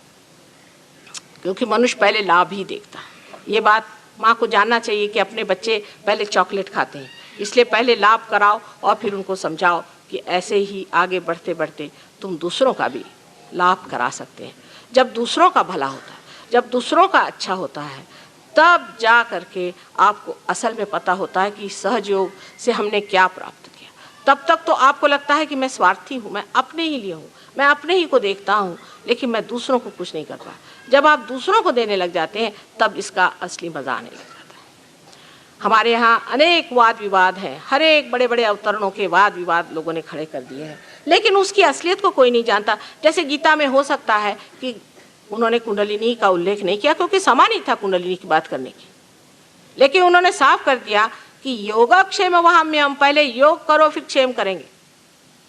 क्योंकि मनुष्य पहले लाभ ही देखता है। ये बात माँ को जानना चाहिए कि अपने बच्चे पहले चॉकलेट खाते हैं, इसलिए पहले लाभ कराओ और फिर उनको समझाओ कि ऐसे ही आगे बढ़ते बढ़ते तुम दूसरों का भी लाभ करा सकते हैं। जब दूसरों का भला होता है, जब दूसरों का अच्छा होता है, तब जा करके आपको असल में पता होता है कि सहज योग से हमने क्या प्राप्त किया। तब तक तो आपको लगता है कि मैं स्वार्थी हूँ, मैं अपने ही लिए हूँ, मैं अपने ही को देखता हूँ, लेकिन मैं दूसरों को कुछ नहीं कर पाया। जब आप दूसरों को देने लग जाते हैं तब इसका असली मजा आने लग जाता है। हमारे यहाँ अनेक वाद विवाद हैं, हर एक बड़े बड़े अवतरणों के वाद विवाद लोगों ने खड़े कर दिए हैं, लेकिन उसकी असलियत को कोई नहीं जानता। जैसे गीता में हो सकता है कि उन्होंने कुंडलिनी का उल्लेख नहीं किया क्योंकि समय नहीं था कुंडलिनी की बात करने की, लेकिन उन्होंने साफ कर दिया कि योगक्षेम वहाम्यहम्, पहले योग करो फिर क्षेम करेंगे।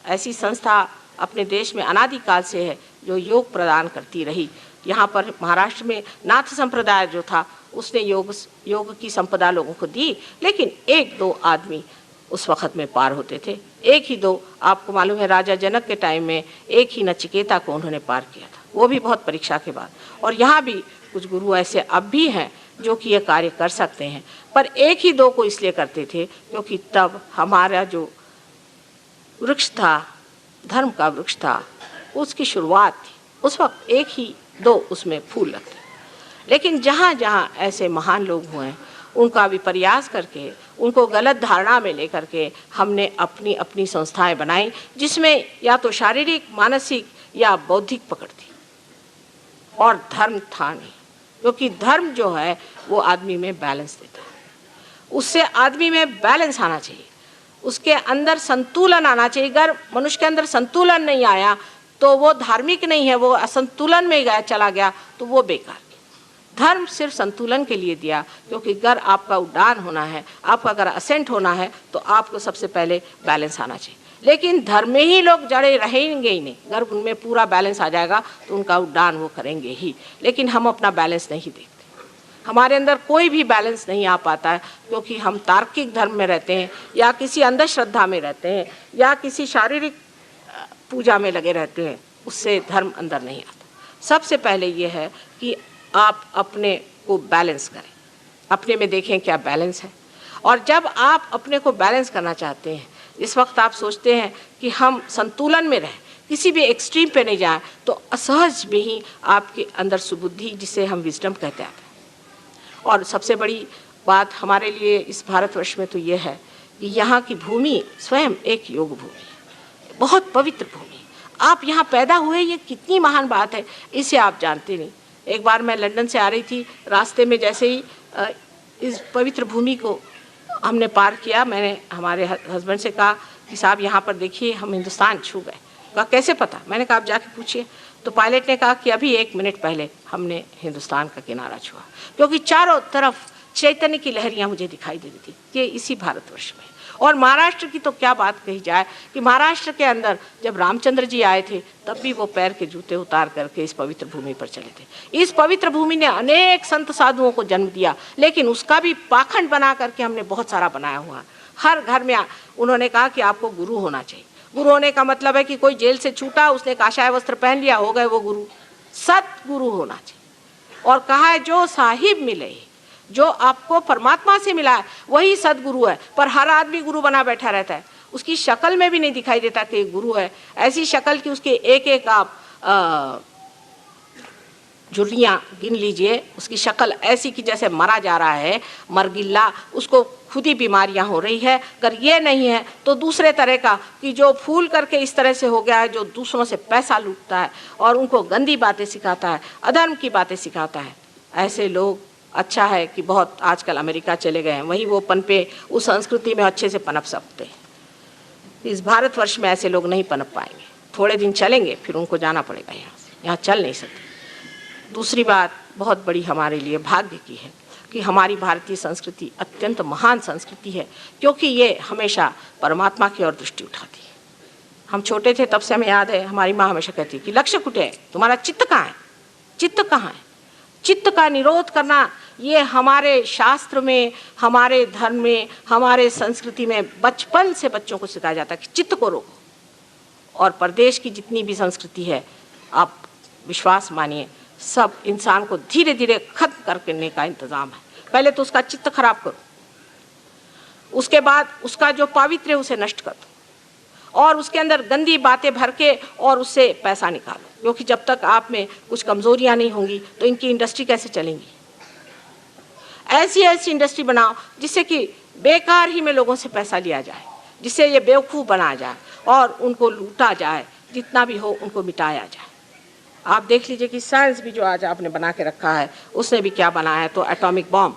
ऐसी संस्था अपने देश में अनादिकाल से है जो योग प्रदान करती रही। यहाँ पर महाराष्ट्र में नाथ संप्रदाय जो था उसने योग की संपदा लोगों को दी, लेकिन एक दो आदमी उस वक़्त में पार होते थे, एक ही दो। आपको मालूम है राजा जनक के टाइम में एक ही नचिकेता को उन्होंने पार किया था, वो भी बहुत परीक्षा के बाद। और यहाँ भी कुछ गुरु ऐसे अब भी हैं जो कि ये कार्य कर सकते हैं, पर एक ही दो को इसलिए करते थे क्योंकि तब हमारा जो वृक्ष था, धर्म का वृक्ष था, उसकी शुरुआत थी। उस वक्त एक ही दो उसमें फूल लगते। लेकिन जहाँ जहाँ ऐसे महान लोग हुए हैं उनका भी प्रयास करके, उनको गलत धारणा में लेकर के हमने अपनी अपनी संस्थाएं बनाई, जिसमें या तो शारीरिक, मानसिक या बौद्धिक पकड़ थी, और धर्म था नहीं। क्योंकि धर्म जो है वो आदमी में बैलेंस देता है, उससे आदमी में बैलेंस आना चाहिए, उसके अंदर संतुलन आना चाहिए। अगर मनुष्य के अंदर संतुलन नहीं आया तो वो धार्मिक नहीं है, वो असंतुलन में गया चला गया तो वो बेकार। धर्म सिर्फ संतुलन के लिए दिया, क्योंकि अगर आपका उड़ान होना है, आपका अगर असेंट होना है तो आपको सबसे पहले बैलेंस आना चाहिए। लेकिन धर्म में ही लोग जड़े रहेंगे ही नहीं, अगर उनमें पूरा बैलेंस आ जाएगा तो उनका उड़ान वो करेंगे ही। लेकिन हम अपना बैलेंस नहीं देखते, हमारे अंदर कोई भी बैलेंस नहीं आ पाता है, क्योंकि हम तार्किक धर्म में रहते हैं या किसी अंधश्रद्धा में रहते हैं या किसी शारीरिक पूजा में लगे रहते हैं, उससे धर्म अंदर नहीं आता। सबसे पहले ये है कि आप अपने को बैलेंस करें, अपने में देखें क्या बैलेंस है। और जब आप अपने को बैलेंस करना चाहते हैं, इस वक्त आप सोचते हैं कि हम संतुलन में रहें, किसी भी एक्सट्रीम पे नहीं जाएं, तो असहज में ही आपके अंदर सुबुद्धि, जिसे हम विजडम कहते हैं। और सबसे बड़ी बात हमारे लिए इस भारतवर्ष में तो ये है कि यहाँ की भूमि स्वयं एक योग भूमि है, बहुत पवित्र भूमि। आप यहाँ पैदा हुए, ये कितनी महान बात है, इसे आप जानते नहीं। एक बार मैं लंदन से आ रही थी, रास्ते में जैसे ही इस पवित्र भूमि को हमने पार किया, मैंने हमारे हस्बैंड से कहा कि साहब यहाँ पर देखिए हम हिंदुस्तान छू गए। कहा कैसे पता? मैंने कहा आप जाके पूछिए। तो पायलट ने कहा कि अभी 1 मिनट पहले हमने हिंदुस्तान का किनारा छुआ, क्योंकि चारों तरफ चैतन्य की लहरियाँ मुझे दिखाई दे रही थी। ये इसी भारतवर्ष में। और महाराष्ट्र की तो क्या बात कही जाए कि महाराष्ट्र के अंदर जब रामचंद्र जी आए थे तब भी वो पैर के जूते उतार करके इस पवित्र भूमि पर चले थे। इस पवित्र भूमि ने अनेक संत साधुओं को जन्म दिया, लेकिन उसका भी पाखंड बना करके हमने बहुत सारा बनाया हुआ। हर घर में उन्होंने कहा कि आपको गुरु होना चाहिए। गुरु होने का मतलब है कि कोई जेल से छूटा, उसने काशाय वस्त्र पहन लिया, हो गए वो गुरु। सतगुरु होना चाहिए। और कहा है जो साहिब मिले, जो आपको परमात्मा से मिला है वही सदगुरु है। पर हर आदमी गुरु बना बैठा रहता है, उसकी शक्ल में भी नहीं दिखाई देता कि गुरु है। ऐसी शक्ल की उसके एक एक आप झुर्रियाँ गिन लीजिए, उसकी शक्ल ऐसी कि जैसे मरा जा रहा है, मरगिल्ला, उसको खुद ही बीमारियां हो रही है। अगर ये नहीं है तो दूसरे तरह का कि जो फूल करके इस तरह से हो गया है, जो दूसरों से पैसा लूटता है और उनको गंदी बातें सिखाता है, अधर्म की बातें सिखाता है। ऐसे लोग अच्छा है कि बहुत आजकल अमेरिका चले गए हैं, वहीं वो पनपे उस संस्कृति में अच्छे से पनप सकते हैं। इस भारतवर्ष में ऐसे लोग नहीं पनप पाएंगे, थोड़े दिन चलेंगे फिर उनको जाना पड़ेगा यहाँ से, यहाँ चल नहीं सकते। दूसरी बात बहुत बड़ी हमारे लिए भाग्य की है कि हमारी भारतीय संस्कृति अत्यंत महान संस्कृति है, क्योंकि ये हमेशा परमात्मा की ओर दृष्टि उठाती है। हम छोटे थे तब से हमें याद है, हमारी माँ हमेशा कहती कि लक्ष्य कुटे है, तुम्हारा चित्त कहाँ है, चित्त कहाँ है। चित्त का निरोध करना ये हमारे शास्त्र में, हमारे धर्म में, हमारे संस्कृति में बचपन से बच्चों को सिखाया जाता है कि चित्त को रोको। और प्रदेश की जितनी भी संस्कृति है, आप विश्वास मानिए, सब इंसान को धीरे धीरे खत्म करने का इंतजाम है। पहले तो उसका चित्त खराब करो, उसके बाद उसका जो पावित्र्य उसे नष्ट कर दो, और उसके अंदर गंदी बातें भर के और उससे पैसा निकालो, क्योंकि जब तक आप में कुछ कमजोरियां नहीं होंगी तो इनकी इंडस्ट्री कैसे चलेंगी। ऐसी ऐसी इंडस्ट्री बनाओ जिससे कि बेकार ही में लोगों से पैसा लिया जाए, जिससे ये बेवकूफ़ बनाया जाए और उनको लूटा जाए, जितना भी हो उनको मिटाया जाए। आप देख लीजिए कि साइंस भी जो आज आपने बना के रखा है, उसने भी क्या बनाया है, तो एटॉमिक बॉम्ब।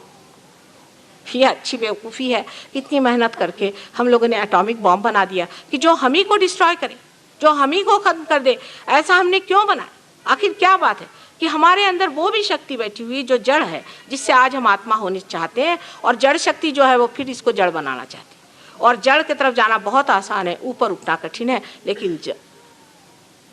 ये अच्छी बेवकूफ़ी है, कितनी मेहनत करके हम लोगों ने एटॉमिक बॉम्ब बना दिया कि जो हम ही को डिस्ट्रॉय करे, जो हम ही को ख़त्म कर दे। ऐसा हमने क्यों बनाया? आखिर क्या बात है कि हमारे अंदर वो भी शक्ति बैठी हुई जो जड़ है, जिससे आज हम आत्मा होने चाहते हैं, और जड़ शक्ति जो है वो फिर इसको जड़ बनाना चाहती है। और जड़ की तरफ जाना बहुत आसान है, ऊपर उठना कठिन है, लेकिन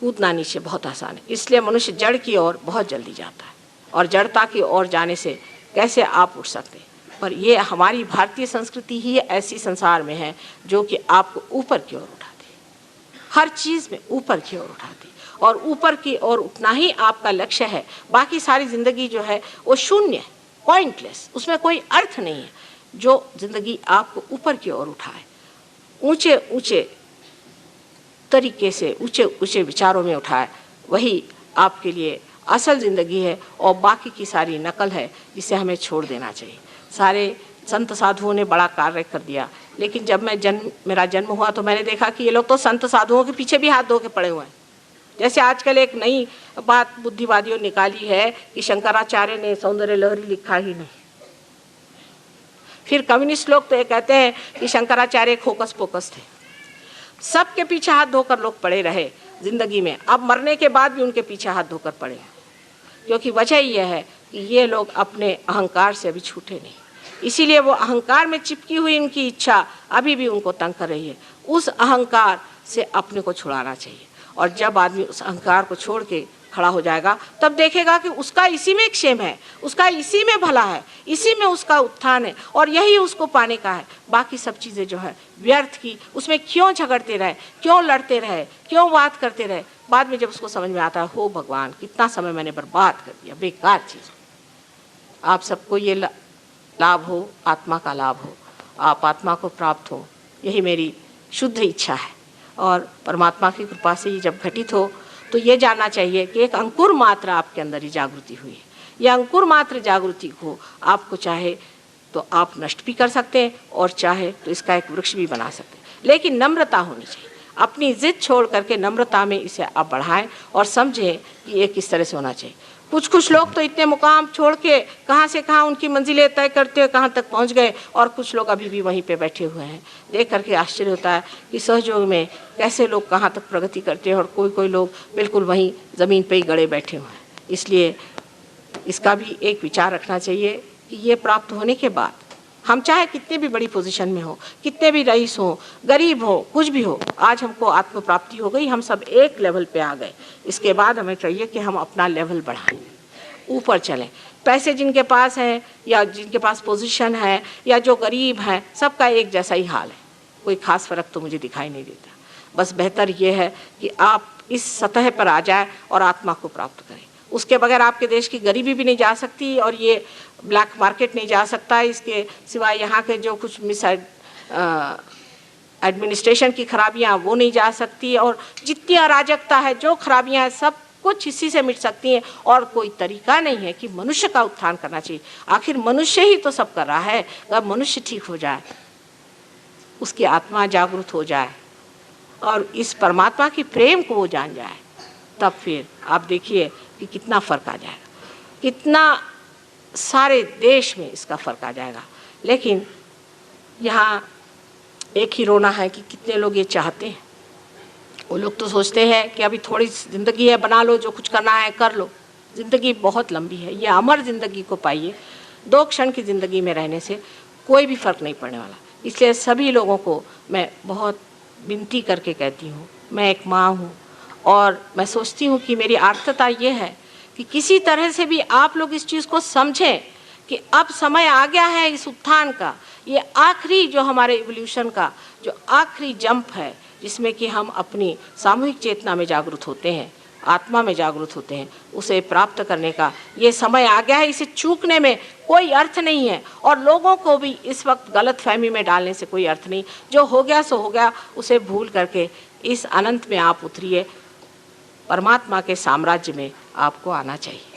कूदना नीचे बहुत आसान है। इसलिए मनुष्य जड़ की ओर बहुत जल्दी जाता है, और जड़ता की ओर जाने से कैसे आप उठ सकते हैं। पर ये हमारी भारतीय संस्कृति ही ऐसी संसार में है जो कि आपको ऊपर की ओर उठाती है, हर चीज़ में ऊपर की ओर उठाती है, और ऊपर की ओर उठना ही आपका लक्ष्य है। बाकी सारी ज़िंदगी जो है वो शून्य है, पॉइंटलेस, उसमें कोई अर्थ नहीं है। जो ज़िंदगी आपको ऊपर की ओर उठाए, ऊंचे ऊंचे तरीके से, ऊंचे ऊंचे विचारों में उठाए, वही आपके लिए असल ज़िंदगी है, और बाकी की सारी नकल है जिसे हमें छोड़ देना चाहिए। सारे संत साधुओं ने बड़ा कार्य कर दिया, लेकिन जब मेरा जन्म हुआ तो मैंने देखा कि ये लोग तो संत साधुओं के पीछे भी हाथ धो के पड़े हुए हैं। जैसे आजकल एक नई बात बुद्धिवादियों निकाली है कि शंकराचार्य ने सौंदर्य लहरी लिखा ही नहीं। फिर कम्युनिस्ट लोग तो ये कहते हैं कि शंकराचार्य खोकस पोकस थे। सबके पीछे हाथ धोकर लोग पड़े रहे जिंदगी में, अब मरने के बाद भी उनके पीछे हाथ धोकर पड़े, क्योंकि वजह यह है कि ये लोग अपने अहंकार से अभी छूटे नहीं। इसीलिए वो अहंकार में चिपकी हुई उनकी इच्छा अभी भी उनको तंग कर रही है। उस अहंकार से अपने को छुड़ाना चाहिए, और जब आदमी उस अहंकार को छोड़ के खड़ा हो जाएगा तब देखेगा कि उसका इसी में क्षेम है, उसका इसी में भला है, इसी में उसका उत्थान है, और यही उसको पाने का है। बाकी सब चीज़ें जो है व्यर्थ की, उसमें क्यों झगड़ते रहे, क्यों लड़ते रहे, क्यों बात करते रहे। बाद में जब उसको समझ में आता है, हो भगवान कितना समय मैंने बर्बाद कर दिया, बेकार चीज़। आप सबको ये लाभ हो, आत्मा का लाभ हो, आप आत्मा को प्राप्त हो, यही मेरी शुद्ध इच्छा है। और परमात्मा की कृपा से ये जब घटित हो तो ये जानना चाहिए कि एक अंकुर मात्र आपके अंदर ही जागृति हुई है। यह अंकुर मात्र जागृति को आपको चाहे तो आप नष्ट भी कर सकते हैं, और चाहे तो इसका एक वृक्ष भी बना सकते हैं। लेकिन नम्रता होनी चाहिए, अपनी जिद छोड़ करके नम्रता में इसे आप बढ़ाएं और समझें कि ये किस तरह से होना चाहिए। कुछ लोग तो इतने मुकाम छोड़ के कहाँ से कहाँ उनकी मंजिलें तय करते हुए कहाँ तक पहुँच गए, और कुछ लोग अभी भी वहीं पे बैठे हुए हैं। देख करके आश्चर्य होता है कि सहयोग में कैसे लोग कहाँ तक प्रगति करते हैं, और कोई लोग बिल्कुल वहीं ज़मीन पे ही गड़े बैठे हुए हैं। इसलिए इसका भी एक विचार रखना चाहिए कि ये प्राप्त होने के बाद हम चाहे कितने भी बड़ी पोजीशन में हो, कितने भी रईस हो, गरीब हो, कुछ भी हो, आज हमको आत्म प्राप्ति हो गई, हम सब एक लेवल पे आ गए। इसके बाद हमें चाहिए कि हम अपना लेवल बढ़ाएं, ऊपर चलें। पैसे जिनके पास हैं या जिनके पास पोजीशन है या जो गरीब हैं, सबका एक जैसा ही हाल है, कोई खास फ़र्क तो मुझे दिखाई नहीं देता। बस बेहतर ये है कि आप इस सतह पर आ जाए और आत्मा को प्राप्त करें। उसके बगैर आपके देश की गरीबी भी नहीं जा सकती, और ये ब्लैक मार्केट नहीं जा सकता। इसके सिवाय यहाँ के जो कुछ एडमिनिस्ट्रेशन की खराबियाँ वो नहीं जा सकती, और जितनी अराजकता है, जो खराबियाँ हैं, सब कुछ इसी से मिट सकती हैं। और कोई तरीका नहीं है कि मनुष्य का उत्थान करना चाहिए। आखिर मनुष्य ही तो सब कर रहा है। अगर मनुष्य ठीक हो जाए, उसकी आत्मा जागृत हो जाए और इस परमात्मा की प्रेम को वो जान जाए, तब फिर आप देखिए कि कितना फ़र्क आ जाएगा, कितना सारे देश में इसका फ़र्क आ जाएगा। लेकिन यहाँ एक ही रोना है कि कितने लोग ये चाहते हैं। वो लोग तो सोचते हैं कि अभी थोड़ी ज़िंदगी है, बना लो, जो कुछ करना है कर लो। ज़िंदगी बहुत लंबी है, ये अमर ज़िंदगी को पाइए। 2 क्षण की ज़िंदगी में रहने से कोई भी फ़र्क नहीं पड़ने वाला। इसलिए सभी लोगों को मैं बहुत विनती करके कहती हूँ, मैं एक माँ हूँ और मैं सोचती हूँ कि मेरी आर्तता ये है कि किसी तरह से भी आप लोग इस चीज़ को समझें कि अब समय आ गया है इस उत्थान का। ये आखिरी जो हमारे इवोल्यूशन का जो आखिरी जंप है, जिसमें कि हम अपनी सामूहिक चेतना में जागरूक होते हैं, आत्मा में जागरूक होते हैं, उसे प्राप्त करने का ये समय आ गया है। इसे चूकने में कोई अर्थ नहीं है और लोगों को भी इस वक्त गलत फहमी में डालने से कोई अर्थ नहीं। जो हो गया सो हो गया, उसे भूल करके इस अनंत में आप उतरिए। परमात्मा के साम्राज्य में आपको आना चाहिए।